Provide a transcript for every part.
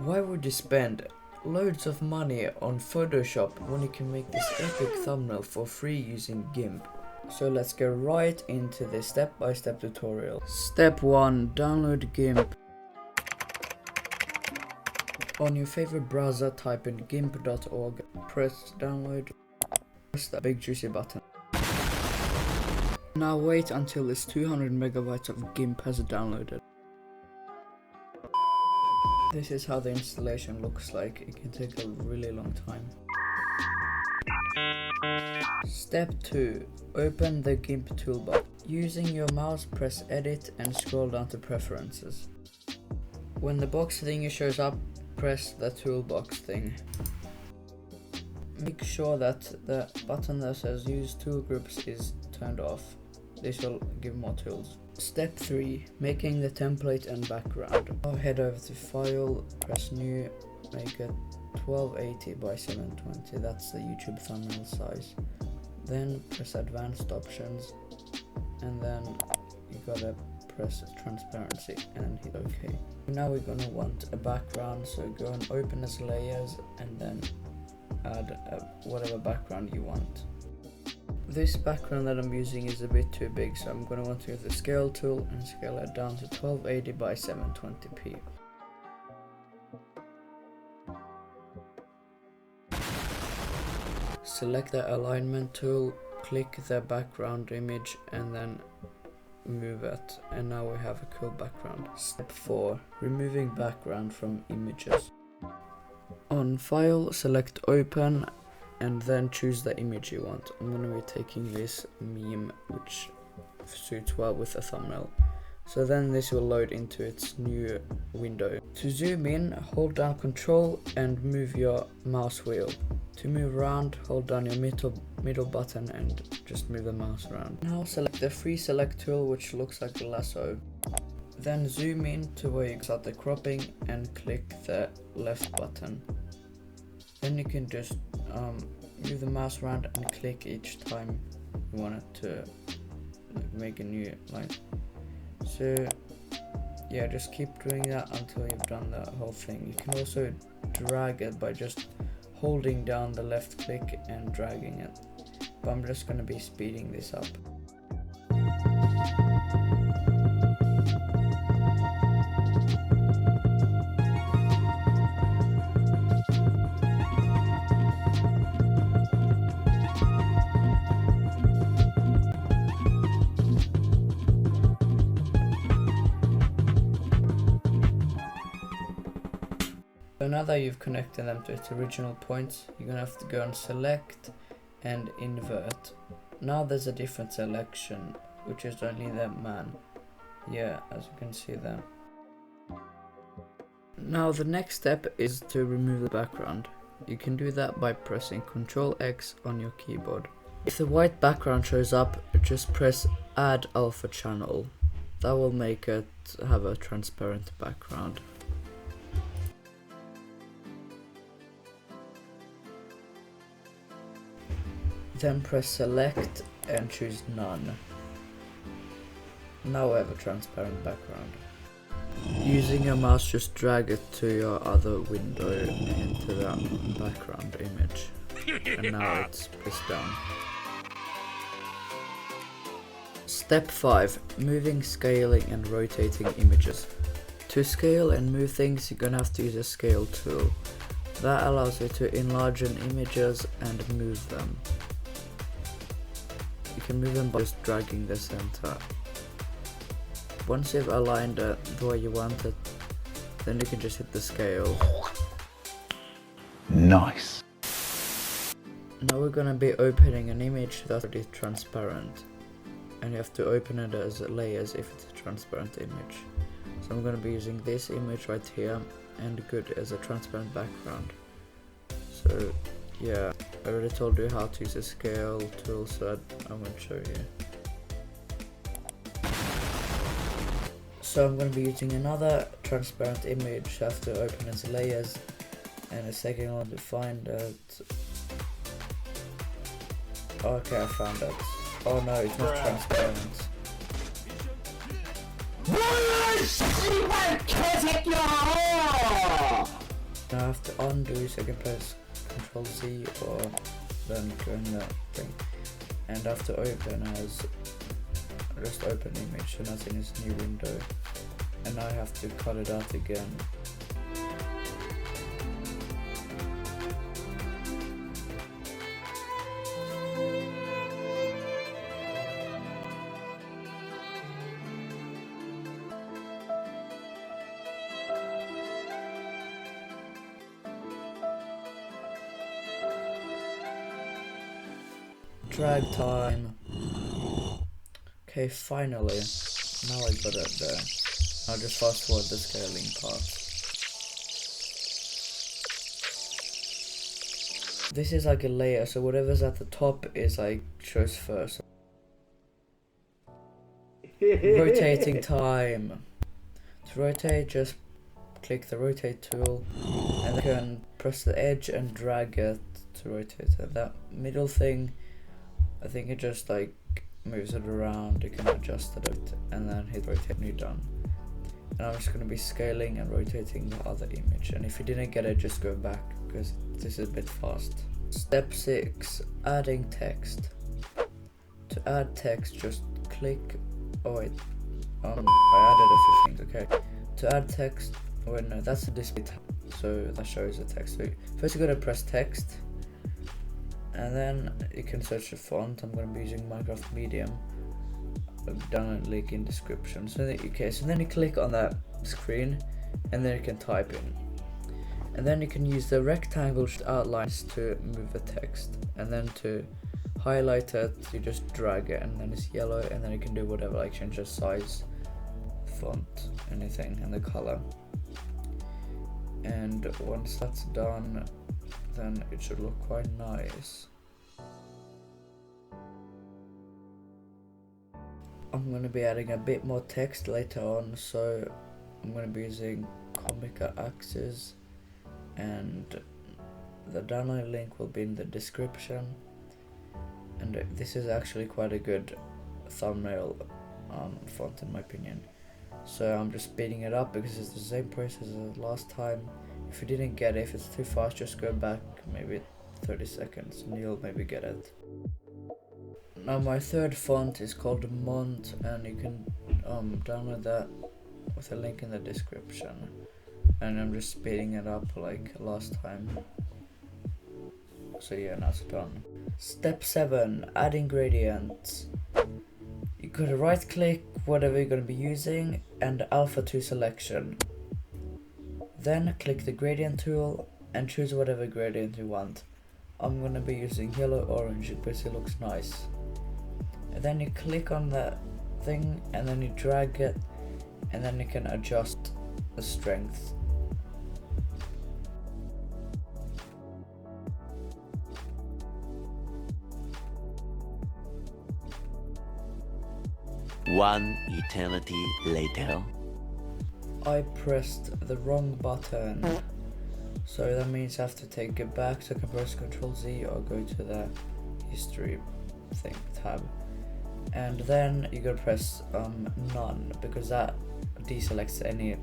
Why would you spend loads of money on Photoshop when you can make this epic thumbnail for free using GIMP? So let's go right into the step-by-step tutorial. Step 1. Download GIMP. On your favorite browser, type in gimp.org, press download, press that big juicy button. Now wait until this 200 megabytes of GIMP has downloaded. This is how the installation looks like. It can take a really long time. Step 2. Open the GIMP toolbox. Using your mouse, press edit and scroll down to preferences. When the box thingy shows up, press the toolbox thing. Make sure that the button that says use tool groups is turned off. This will give more tools. Step 3. Making the template and background. Now head over to File, press New, make it 1280 by 720. That's the YouTube thumbnail size. Then press Advanced Options, and then you gotta press Transparency and hit OK. Now we're gonna want a background, so go and open as layers and then add whatever background you want. This background that I'm using is a bit too big, so I'm going to want to use the scale tool and scale it down to 1280 by 720p. Select the alignment tool, click the background image and then move it, and now we have a cool background. Step 4. Removing background from images. On File, select Open and then choose the image you want. I'm going to be taking this meme, which suits well with a thumbnail. So then this will load into its new window. To zoom in, hold down Control and move your mouse wheel. To move around, hold down your middle button and just move the mouse around. Now select the free select tool, which looks like a lasso. Then zoom in to where you start the cropping and click the left button. Then you can just move the mouse around and click each time you want it to make a new line. So yeah, just keep doing that until you've done the whole thing. You can also drag it by just holding down the left click and dragging it, but I'm just going to be speeding this up. So now that you've connected them to its original points, you're going to have to go and select and invert. Now there's a different selection, which is only the man. Yeah, as you can see there. Now the next step is to remove the background. You can do that by pressing Ctrl X on your keyboard. If the white background shows up, just press Add Alpha Channel. That will make it have a transparent background. Then press select and choose none. Now we have a transparent background. Using your mouse, just drag it to your other window into that background image. And now it's pressed down. Step 5. Moving, scaling and rotating images. To scale and move things, you're gonna have to use a scale tool. That allows you to enlarge images and move them. You can move them by just dragging the center. Once you've aligned it the way you want it, then you can just hit the scale. Nice. Now we're gonna be opening an image that's already transparent, and you have to open it as layers if it's a transparent image. So I'm gonna be using this image right here and good as a transparent background. So yeah, I already told you how to use a scale tool, so I'm going to show you. So I'm going to be using another transparent image. I have to open as layers, and it's taking long to find it. Okay, I found it. Oh no, it's not transparent. I have to undo, so I can press Ctrl Z or then go in the thing. And after open as just open image, and that's in this new window. And I have to cut it out again. Drag time. Okay, finally. Now I got it there. I'll just fast forward the scaling part. This is like a layer, so whatever's at the top is like shows first. Rotating time. To rotate, just click the rotate tool and then you can press the edge and drag it to rotate it. That middle thing, I think it just like moves it around. You can adjust it and then hit rotate and you're done. And I'm just going to be scaling and rotating the other image, and if you didn't get it, just go back because this is a bit fast. Step 6, adding text. To add text, just click, oh wait, I added a few things, okay. To add text, oh wait no, that's the display tab, so that shows the text. So first you're going to press text, and then you can search the font. I'm going to be using Minecraft Medium. Down a link in description. So then you click on that screen, and then you can type in, and then you can use the rectangle outlines to move the text, and then to highlight it you just drag it, and then it's yellow, and then you can do whatever, like change the size, font, anything, and the color. And once that's done, then it should look quite nice. I'm going to be adding a bit more text later on, so I'm going to be using Comica Axes, and the download link will be in the description. And this is actually quite a good thumbnail font in my opinion. So I'm just speeding it up because it's the same process as last time. If you didn't get it, if it's too fast, just go back maybe 30 seconds and you'll maybe get it. Now my third font is called Mont, and you can download that with a link in the description. And I'm just speeding it up like last time. So yeah, now it's done. Step 7, adding gradients. You gotta right click whatever you're gonna be using and alpha to selection. Then click the gradient tool and choose whatever gradient you want. I'm gonna be using yellow orange because it looks nice. And then you click on that thing and then you drag it, and then you can adjust the strength. One eternity later. I pressed the wrong button, so that means I have to take it back, so I can press Ctrl Z or go to the history thing tab. And then you gotta press none, because that deselects any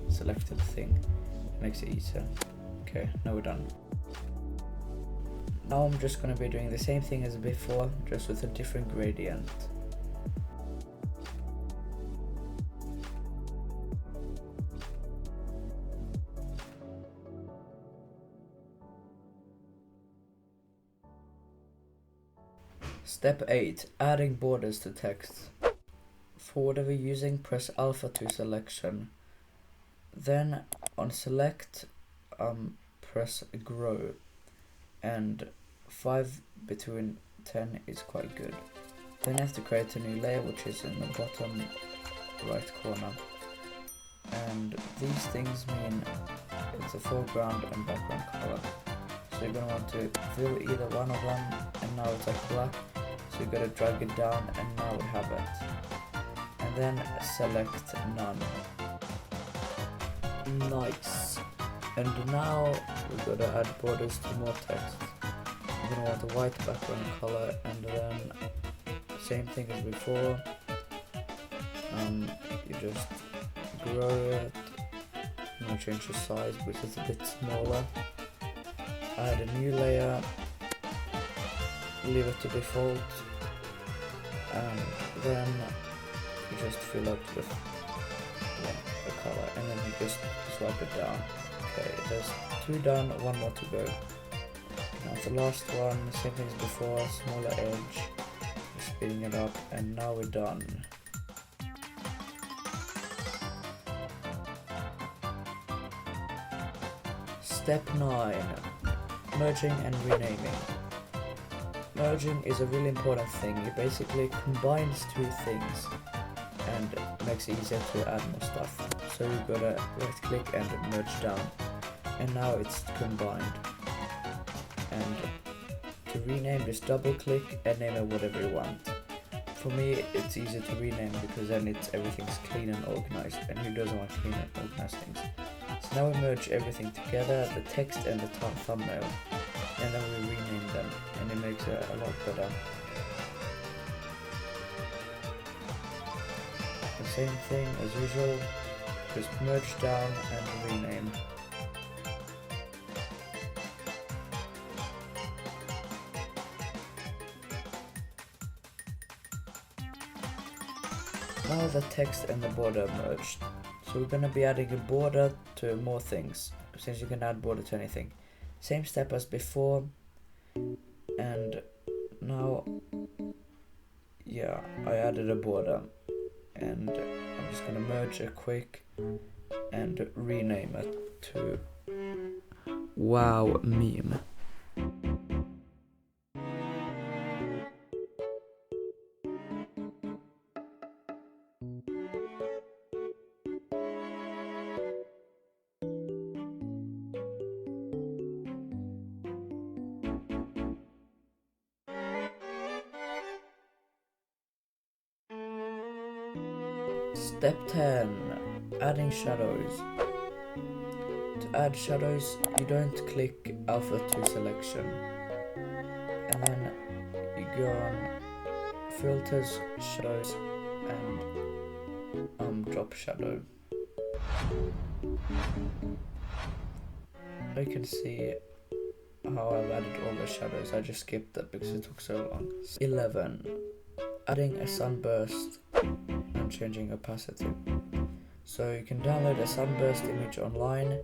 selected thing, makes it easier. Okay, now we're done. Now I'm just gonna be doing the same thing as before, just with a different gradient. Step 8, adding borders to text. For whatever you're using, press alpha to selection. Then on select, press grow, and 5 between 10 is quite good. Then you have to create a new layer, which is in the bottom right corner. And these things mean it's a foreground and background color. So you're going to want to fill either one of them, and now it's like black. So you gotta drag it down, and now we have it. And then select none. Nice. And now we're gonna add borders to more text. You're gonna want a white background color, and then same thing as before. You just grow it, I'm going to change the size because it's a bit smaller. Add a new layer, leave it to default, and then you just fill up with the color, and then you just swipe it down. Okay, there's 2 done, 1 more to go. Now the last one, same thing as before, smaller edge, speeding it up, and now we're done. Step 9. Merging and renaming. Merging is a really important thing. It basically combines 2 things and makes it easier to add more stuff. So you gotta right click and merge down, and now it's combined. And to rename, just double click and name it whatever you want. For me, it's easy to rename because then everything's clean and organized, and who doesn't want clean and organized things? So now we merge everything together, the text and the thumbnail, and then we rename them, and it makes it a lot better. The same thing as usual, just merge down and rename. Now the text and the border merged. So we're going to be adding a border to more things, since you can add border to anything. Same step as before, and now, yeah, I added a border, and I'm just going to merge it quick and rename it to Wow Meme. Step 10. Adding shadows. To add shadows, you don't click alpha to selection, and then you go on filters, shadows, and drop shadow. You can see how I've added all the shadows. I just skipped that because it took so long. 11. Adding a sunburst and changing opacity. So you can download a sunburst image online,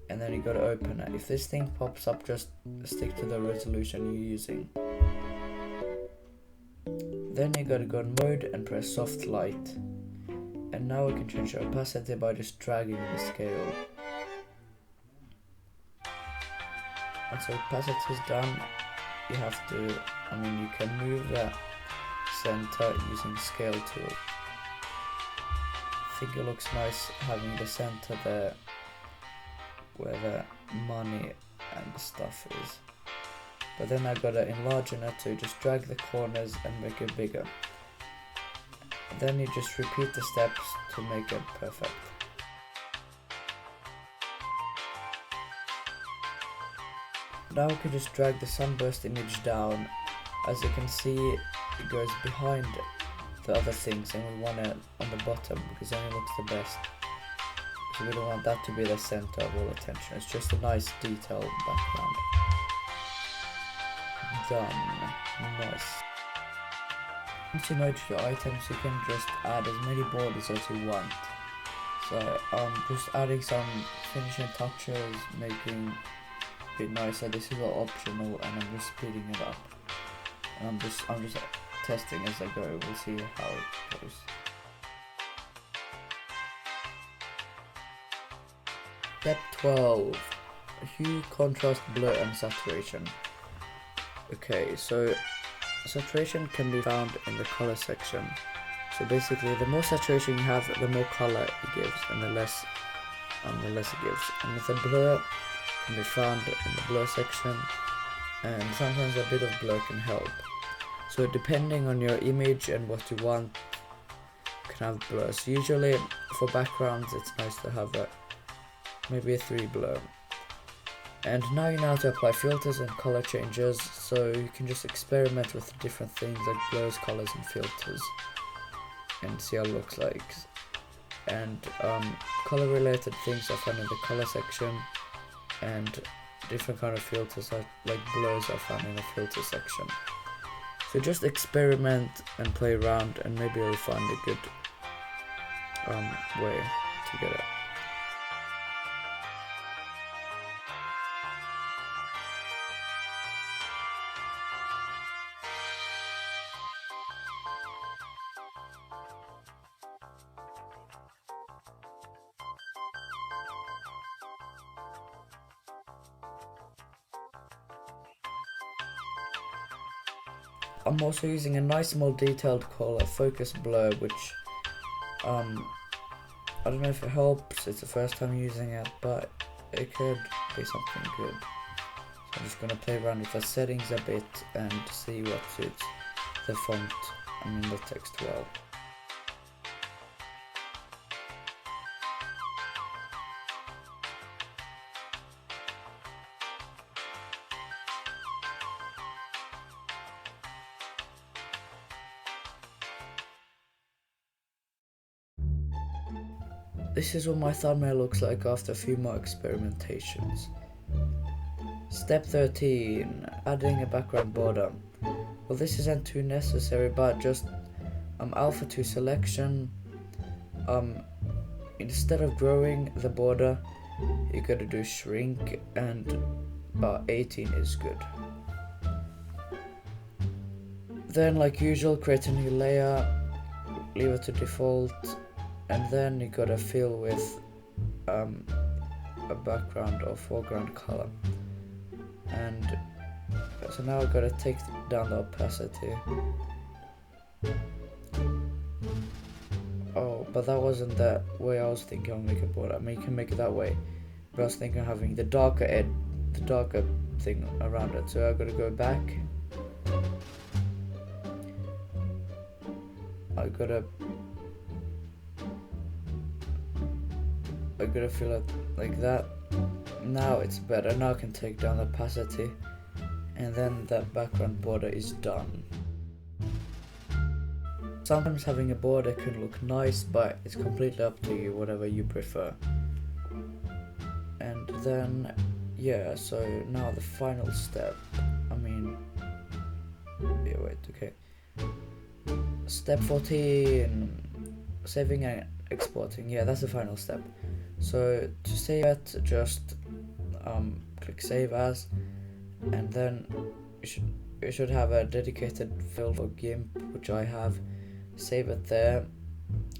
and then you gotta open it. If this thing pops up, just stick to the resolution you're using. Then you gotta go on mode and press soft light. And now we can change the opacity by just dragging the scale. Once the opacity is done, you have to, you can move the center using scale tool. I think it looks nice having the center there where the money and stuff is. But then I gotta enlarge it to just drag the corners and make it bigger. And then you just repeat the steps to make it perfect. Now we can just drag the sunburst image down. As you can see, it goes behind the other things, and we want it on the bottom because then it looks the best. So we don't want that to be the center of all attention. It's just a nice detailed background. Done. Nice. Once you merge your items, you can just add as many borders as you want. So just adding some finishing touches, making it nicer. This is all optional, and I'm just speeding it up. And I'm just testing as I go. We'll see how it goes. Step 12. Hue, contrast, blur, and saturation. Okay, so saturation can be found in the color section. So basically, the more saturation you have, the more color it gives, and the less it gives. And the blur can be found in the blur section, and sometimes a bit of blur can help. So depending on your image and what you want, you can have blurs. Usually for backgrounds, it's nice to have maybe a 3 blur. And now you know how to apply filters and color changes, so you can just experiment with different things like blurs, colors, and filters, and see how it looks like. and color related things are found in the color section, and different kind of filters like blurs are found in the filter section. So just experiment and play around, and maybe you'll find a good way to get it. I'm also using a nice more detailed color focus blur, which I don't know if it helps, it's the first time using it, but it could be something good. So I'm just gonna play around with the settings a bit and see what suits the font, the text well. This is what my thumbnail looks like after a few more experimentations. Step 13, adding a background border. Well, this isn't too necessary, but just alpha 2 selection. Instead of growing the border, you gotta do shrink, and about 18 is good. Then, like usual, create a new layer, leave it to default, and then you gotta fill with a background or foreground color. And so now I gotta take down the opacity. Oh, but that wasn't the way I was thinking of making a border. You can make it that way, but I was thinking of having the darker thing around it. So I gotta go back. I gotta fill it like that. Now it's better. Now I can take down the opacity, and then the background border is done. Sometimes having a border can look nice, but it's completely up to you, whatever you prefer. And then, yeah, so now the final step. Okay. Step 14, saving and exporting. Yeah, that's the final step. So to save it, just click save as, and then you should have a dedicated file for GIMP, which I have. Save it there,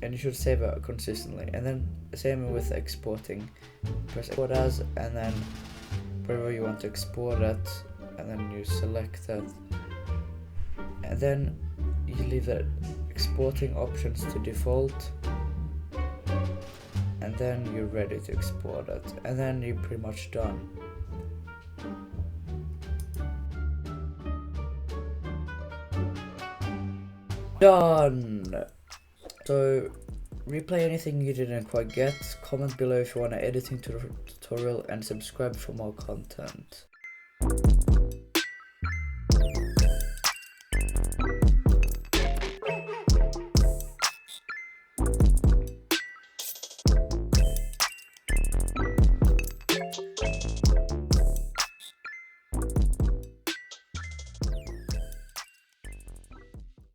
and you should save it consistently. And then same with exporting. Press export as, and then wherever you want to export it, and then you select it, and then you leave the exporting options to default, and then you're ready to export it, and then you're pretty much done. Done! So replay anything you didn't quite get, comment below if you want an editing tutorial, and subscribe for more content.